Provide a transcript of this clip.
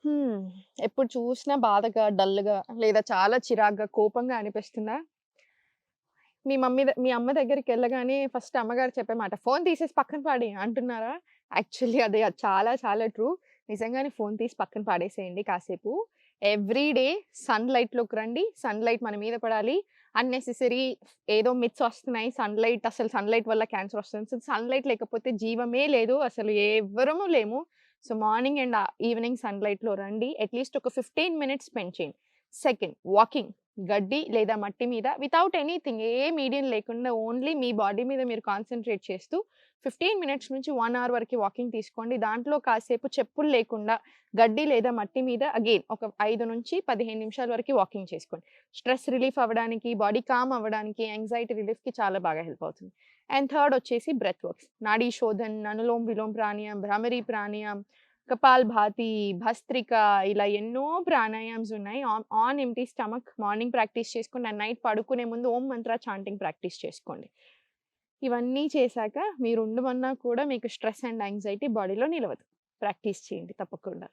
హ్మ్. ఎప్పుడు చూసినా బాధగా, డల్‌గా లేదా చాలా చిరాగ్గా, కోపంగా అనిపిస్తుందా? మీ అమ్మ దగ్గరికెళ్ళగానే ఫస్ట్ అమ్మగారు చెప్పే మాట "ఫోను తీసేసి పక్కన పడేయి" అంటున్నారా? యాక్చువల్లీ అది చాలా చాలా ట్రూ. నిజంగానే ఫోను తీసి పక్కన పడేసేయండి కాసేపు. ఎవ్రీ డే సన్‌లైట్‌లోకి రండి. సన్‌లైట్ మన మీద పడాలి. అన్నెసెసరీ ఏదో మిత్స్ వస్తున్నాయి. సన్‌లైట్ వల్ల క్యాన్సర్ వస్తుంది. సో, సన్‌లైట్ లేకపోతే జీవమే లేదు. అసలు ఎవ్వరము లేము. సో, మార్నింగ్ అండ్ ఈవినింగ్ సన్‌లైట్‌లో రండి. అట్‌లీస్ట్ ఒక 15 మినిట్స్ స్పెండ్ చేయండి. Second walking. గడ్డి లేదా మట్టి మీద వితౌట్ ఎనీథింగ్ ఏ మీడియం లేకుండా ఓన్లీ మీ బాడీ మీద మీరు కాన్సంట్రేట్ చేస్తూ 15 మినిట్స్ నుంచి 1 అవర్ వరకు వాకింగ్ తీసుకోండి. దాంట్లో కాసేపు చెప్పులు లేకుండా గడ్డి లేదా మట్టి మీద అగైన్ ఒక 5-15 నిమిషాల వరకు వాకింగ్ చేసుకోండి. స్ట్రెస్ రిలీఫ్ అవ్వడానికి, బాడీ కామ్ అవ్వడానికి, యాంగ్జైటీ రిలీఫ్‌కి చాలా బాగా హెల్ప్ అవుతుంది. అండ్ థర్డ్ వచ్చేసి బ్రెత్ వర్క్స్. నాడీ శోధన్, అనులోమ్ విలోమ్ ప్రాణాయామం, భ్రమరి ప్రాణాయామం, కపాలభాతి, భస్త్రిక ఇలా ఎన్నో ప్రాణాయామ్స్ ఉన్నాయి. On empty stomach morning practice చేసుకోండి. అండ్ నైట్ పడుకునే ముందు ఓం మంత్ర చాంటింగ్ ప్రాక్టీస్ చేసుకోండి. ఇవన్నీ చేశాక మీరు ఉండమన్నా కూడా మీకు స్ట్రెస్ అండ్ యాంగ్జైటీ బాడీలో నిలవదు. ప్రాక్టీస్ చేయండి తప్పకుండా.